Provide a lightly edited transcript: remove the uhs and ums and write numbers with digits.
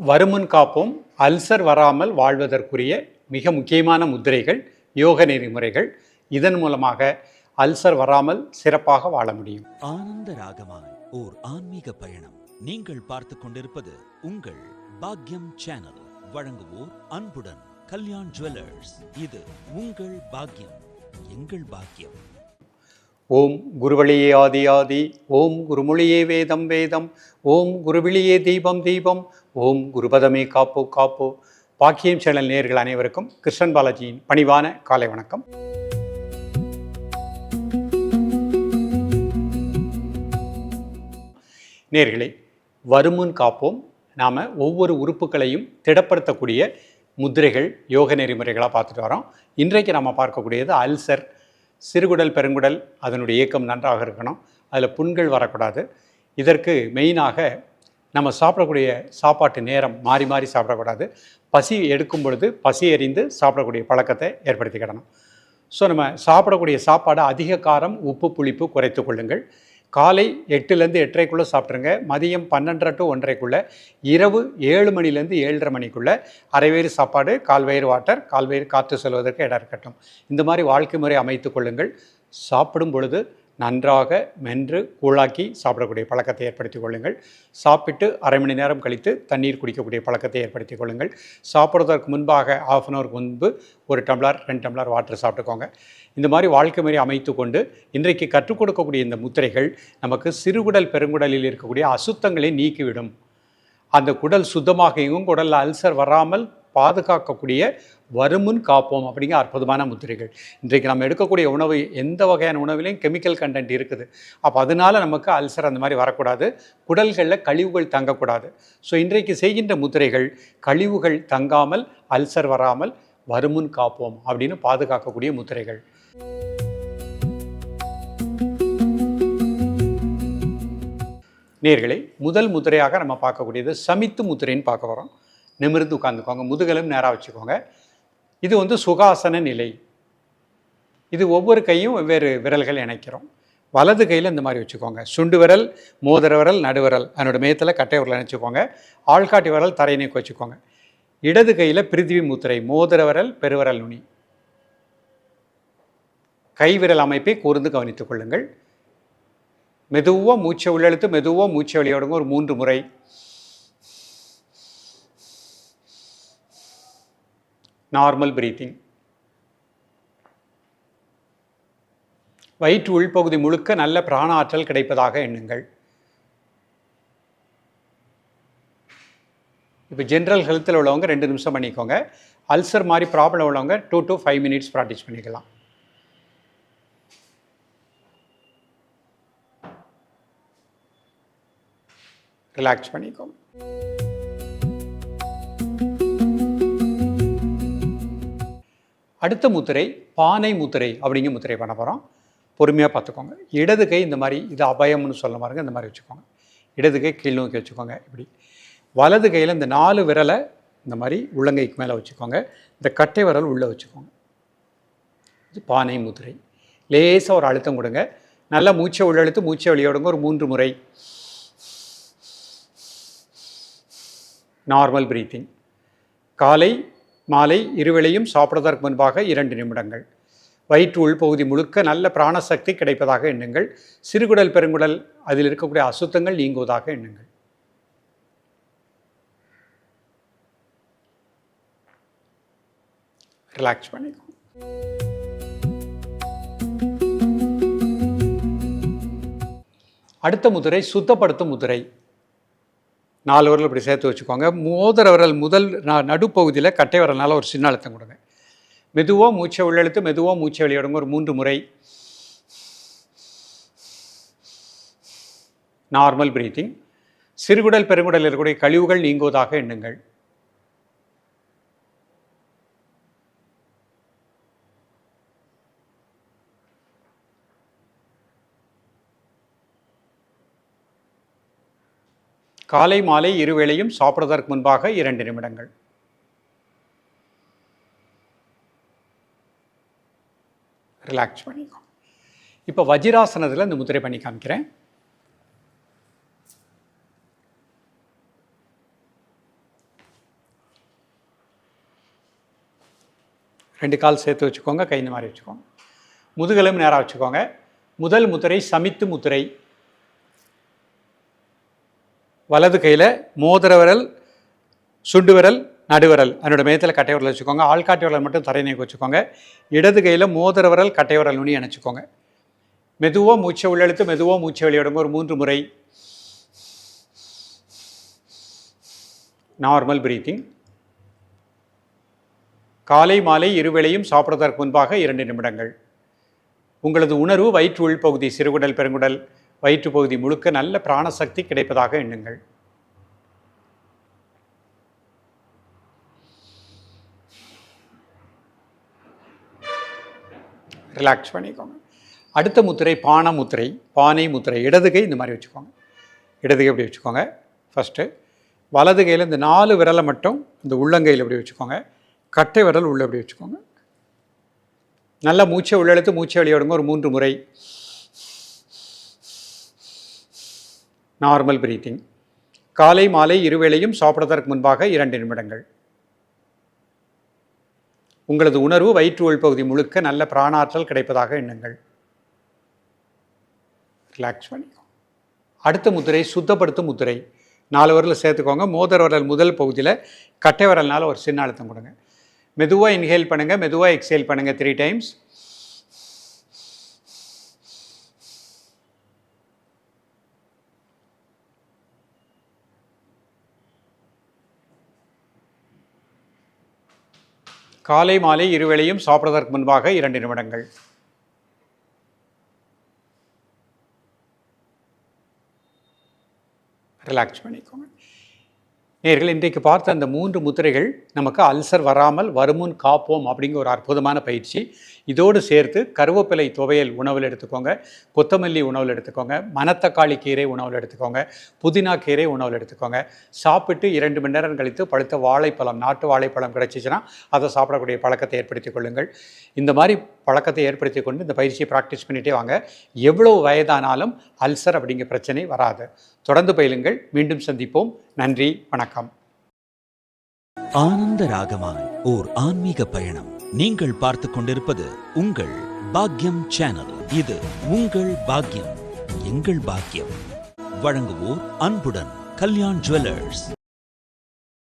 வருமுன் காப்போம் அல்சர் வராமல் வாழ்வதற்குரிய மிக முக்கியமான முத்திரைகள், யோக நெறிமுறைகள். இதன் மூலமாக அல்சர் வராமல் சிறப்பாக வாழ முடியும். ஆனந்த ராகமாய் ஓர் ஆன்மீக பயணம். நீங்கள் பார்த்து கொண்டிருப்பது உங்கள் பாக்யம் சேனல். வழங்குவோர் அன்புடன் கல்யாண் ஜுவல்லர்ஸ். இது உங்கள் பாக்யம், எங்கள் பாக்யம். ஓம் குருவழியே ஆதி ஆதி, ஓம் குருமொழியே வேதம் வேதம், ஓம் குருவிழியே தீபம் தீபம், ஓம் குருபதமே காப்போ காப்போ. பாக்கியம் சேனல் நேயர்கள் அனைவருக்கும் கிருஷ்ணன் பாலாஜியின் பணிவான காலை வணக்கம். நேயர்களே, வருமுன் காப்போம். நாம் ஒவ்வொரு உறுப்புகளையும் திடப்படுத்தக்கூடிய முத்திரைகள், யோக நெறிமுறைகளாக பார்த்துட்டு வரோம். இன்றைக்கு நாம் பார்க்கக்கூடியது அல்சர். சிறுகுடல் பெருங்குடல் அதனுடைய இயக்கம் நன்றாக இருக்கணும், அதில் புண்கள் வரக்கூடாது. இதற்கு மெயினாக நம்ம சாப்பிடக்கூடிய சாப்பாட்டு நேரம் மாறி மாறி சாப்பிடக்கூடாது. பசி எடுக்கும் பொழுது பசி எறிந்து சாப்பிடக்கூடிய பழக்கத்தை ஏற்படுத்திக்கிடணும். ஸோ நம்ம சாப்பிடக்கூடிய சாப்பாடு அதிக காரம், உப்பு, புளிப்பு குறைத்து கொள்ளுங்கள். காலை 8லேருந்து 8:30க்குள்ளே சாப்பிட்ருங்க. மதியம் 12:30 to 1:30க்குள்ளே, இரவு 7 மணிலேருந்து 7:30 மணிக்குள்ளே அரைவயிறு சாப்பாடு, கால்வயிறு வாட்டர், கால்வயிறு காற்று செல்வதற்கு இடம் இருக்கட்டும். இந்த மாதிரி வாழ்க்கை முறை அமைத்து கொள்ளுங்கள். சாப்பிடும் பொழுது நன்றாக மென்று கூழாக்கி சாப்பிடக்கூடிய பழக்கத்தை ஏற்படுத்தி கொள்ளுங்கள். சாப்பிட்டு அரை மணி நேரம் கழித்து தண்ணீர் குடிக்கக்கூடிய பழக்கத்தை ஏற்படுத்தி கொள்ளுங்கள். சாப்பிட்றதற்கு முன்பாக 1/2 அன் ஹவருக்கு முன்பு 1 டம்ளர் 2 டம்ளர் வாட்டர் சாப்பிட்டுக்கோங்க. இந்த மாதிரி வாழ்க்கை முறை அமைத்து கொண்டு இன்றைக்கு கற்றுக் கொடுக்கக்கூடிய இந்த முத்திரைகள் நமக்கு சிறுகுடல் பெருங்குடலில் இருக்கக்கூடிய அசுத்தங்களை நீக்கிவிடும். அந்த குடல் சுத்தமாகவும் குடலில் அல்சர் வராமல் பாதுகாக்கக்கூடிய வருமுன் காப்போம் அப்படிங்கிற அற்புதமான முத்திரைகள். இன்றைக்கு நம்ம எடுக்கக்கூடிய உணவு, எந்த வகையான உணவிலையும் கெமிக்கல் கண்டென்ட் இருக்குது. அப்போ அதனால நமக்கு அல்சர் அந்த மாதிரி வரக்கூடாது. குடல்களில் கழிவுகள் தங்கக்கூடாது. ஸோ இன்றைக்கு செய்கின்ற முத்திரைகள் கழிவுகள் தங்காமல் அல்சர் வராமல் வருமுன் காப்போம் அப்படின்னு பாதுகாக்கக்கூடிய முத்திரைகள். நேயர்களே, முதல் முத்திரையாக நம்ம பார்க்கக்கூடியது சமித்து முத்திரைன்னு பார்க்க வரோம். நிமிர்ந்து உட்காந்துக்கோங்க, முதுகலும் நேராக வச்சுக்கோங்க. இது சுகாசன நிலை. இது ஒவ்வொரு கையும் வெவ்வேறு விரல்கள் இணைக்கிறோம். வலது கையில் இந்த மாதிரி வச்சுக்கோங்க. சுண்டு விரல், மோதிர விரல், நடுவிரல் அதனோட மேத்தில் கட்டை விரல் இணைச்சிக்கோங்க. ஆள்காட்டி விரல் தரை நீக்கி வச்சுக்கோங்க. இடது கையில் பிரிதிவி முத்திரை, மோதிர விரல், பெருவிரல் நுனி. கை விரல் அமைப்பை கூர்ந்து கவனித்துக் கொள்ளுங்கள். மெதுவாக மூச்சை உள்ளெழுத்து, மெதுவாக மூச்சை வெளியிடுங்க. ஒரு 3 முறை. Normal breathing. வயிற்று உள்பகுதி முழுக்க நல்ல பிராண ஆற்றல் கிடைப்பதாக எண்ணுங்கள். இப்போ ஜென்ரல் ஹெல்த்தில் உள்ளவங்க 2 நிமிஷம் பண்ணிக்கோங்க. அல்சர் மாதிரி ப்ராப்ளம் உள்ளவங்க 2 to 5 மினிட்ஸ் ப்ராக்டிஸ் பண்ணிக்கலாம். ரிலாக்ஸ் பண்ணிக்கோங்க. அடுத்த முத்திரை பானை முத்திரை அப்படிங்கிற முத்திரை பண்ண போகிறோம். பொறுமையாக பார்த்துக்கோங்க. இடது கை இந்த மாதிரி, இது அபயம்னு சொல்ல பாருங்க, இந்த மாதிரி வச்சுக்கோங்க. இடது கை கீழ் நோக்கி வச்சுக்கோங்க. இப்படி வலது கையில் இந்த 4 விரலை இந்த மாதிரி உள்ளங்கைக்கு மேலே வச்சுக்கோங்க. இந்த கட்டை விரல் உள்ளே வச்சுக்கோங்க. இது பானை முத்திரை. லேசாக ஒரு அழுத்தம் கொடுங்க. நல்லா மூச்சை உள்ளெழுத்து, மூச்சை வெளியிடுங்க. ஒரு 3 முறை. Normal breathing. காலை மாலை இருவேளையும் சாப்பிடுவதற்கு முன்பாக 2 நிமிடங்கள். வயிற்று உள்பகுதி முழுக்க நல்ல பிராணசக்தி கிடைப்பதாக எண்ணுங்கள். சிறுகுடல் பெருங்குடல் அதில் இருக்கக்கூடிய அசுத்தங்கள் நீங்குவதாக எண்ணுங்கள். ரிலாக்ஸ் பண்ணிக்கோ. அடுத்த முத்திரை சுத்தப்படுத்தும் முத்திரை. 4 விரல் இப்படி சேர்த்து வச்சுக்கோங்க. மோதிர விரல் முதல் நடுப்பகுதியில் கட்டை விரல்னால ஒரு சின்ன அழுத்தம் கொடுங்க. மெதுவாக மூச்சை உள்ளெழுத்து, மெதுவாக மூச்சை வெளியிடுங்க. ஒரு 3 முறை. Normal breathing. சிறுகுடல் பெருங்குடலில் இருக்கக்கூடிய கழிவுகள் நீங்குவதாக எண்ணுங்கள். காலை மாலை இருவேளையும் சாப்பிடுவதற்கு முன்பாக 2 நிமிடங்கள். ரிலாக்ஸ் பண்ணிக்கோ. இப்போ வஜ்ராசனத்தில் இந்த முத்திரை பண்ணி காமிக்கிறேன். 2 கால் சேர்த்து வச்சுக்கோங்க. கை இந்த மாதிரி வச்சுக்கோங்க. முதுகெலும்பு நேராக வச்சுக்கோங்க. முதல் முத்திரை சமித்து முத்திரை. வலது கையில் மோதிர விரல், சுண்டு விரல், நடுவிரல் அதனோட மையத்தில் கட்டை விரல் வச்சுக்கோங்க. ஆள்காட்டி விரல் மட்டும் தரை நீக்கி வச்சுக்கோங்க. இடது கையில் மோதிர விரல், கட்டை விரல் நுனி அணைச்சிக்கோங்க. மெதுவாக மூச்சை உள்ளெழுத்து, மெதுவாக மூச்சை வெளியிடுங்க. ஒரு 3 முறை. Normal breathing. காலை மாலை இருவேளையும் சாப்பிடுவதற்கு முன்பாக 2 நிமிடங்கள். உங்களது உணர்வு வயிற்று உள்பகுதி, சிறுகுடல், பெருங்குடல், வயிற்று பகுதி முழுக்க நல்ல பிராணசக்தி கிடைப்பதாக எண்ணுங்கள். ரிலாக்ஸ் பண்ணிக்கோங்க. அடுத்த முத்திரை பான முத்திரை, பானை முத்திரை. இடது கை இந்த மாதிரி வச்சுக்கோங்க. இடது கை இப்படி வச்சுக்கோங்க ஃபஸ்ட்டு. வலது கையில் இந்த 4 விரலை மட்டும் இந்த உள்ளங்கையில் இப்படி வச்சுக்கோங்க. கட்டை விரல் உள்ளே இப்படி வச்சுக்கோங்க. நல்லா மூச்சை உள்ளெழுத்து மூச்சை வெளியிடுங்க. ஒரு 3 முறை. Normal breathing. காலை மாலை இருவேளையும் சாப்பிடுவதற்கு முன்பாக 2 நிமிடங்கள். உங்களது உணர்வு வயிற்று உள்பகுதி முழுக்க நல்ல பிராணாற்றல் கிடைப்பதாக எண்ணுங்கள். ரிலாக்ஸ் பண்ணிக்கோங்க. அடுத்த முத்திரை சுத்தப்படுத்தும் முத்திரை. 4 விரல் சேர்த்துக்கோங்க. மோதிர விரல் முதல் பகுதியில், கட்டை விரல்னால ஒரு சின்ன அழுத்தம் கொடுங்க. மெதுவாக இன்ஹேல் பண்ணுங்கள், மெதுவாக எக்ஸேல் பண்ணுங்கள் 3 டைம்ஸ். காலை மாலை இருவேளையும் சாப்பிடுவதற்கு முன்பாக 2 நிமிடங்கள். ரிலாக்ஸ் பண்ணிக்கோங்க. நேயர்கள், இன்றைக்கு பார்த்த அந்த 3 முத்திரைகள் நமக்கு அல்சர் வராமல் வருமுன் காப்போம் அப்படிங்கிற ஒரு அற்புதமான பயிற்சி. இதோடு சேர்த்து கருவேப்பிலை துவையல் உணவில் எடுத்துக்கோங்க, கொத்தமல்லி உணவில் எடுத்துக்கோங்க, மணத்தக்காளி கீரை உணவில் எடுத்துக்கோங்க, புதினா கீரை உணவில் எடுத்துக்கோங்க. சாப்பிட்டு 2 மணி நேரம் கழித்து பழுத்த வாழைப்பழம், நாட்டு வாழைப்பழம் கிடைச்சிச்சுன்னா அதை சாப்பிடக்கூடிய பழக்கத்தை ஏற்படுத்தி கொள்ளுங்கள். இந்த மாதிரி பழக்கத்தை ஏற்படுத்தி கொண்டு இந்த பயிற்சியை ப்ராக்டிஸ் பண்ணிகிட்டே வாங்க. எவ்வளவு வயதானாலும் அல்சர் அப்படிங்கிற பிரச்சனை வராது. தொடர்ந்து பயிலுங்கள். மீண்டும் சந்திப்போம். நன்றி, வணக்கம். ஆனந்த ராகமாய் ஓர் ஆன்மீக பயணம். நீங்கள் பார்த்துக் கொண்டிருப்பது உங்கள் பாக்யம் சேனல். இது உங்கள் பாக்யம், எங்கள் பாக்யம். வழங்குவோர் அன்புடன் கல்யாண் ஜுவல்லர்ஸ்.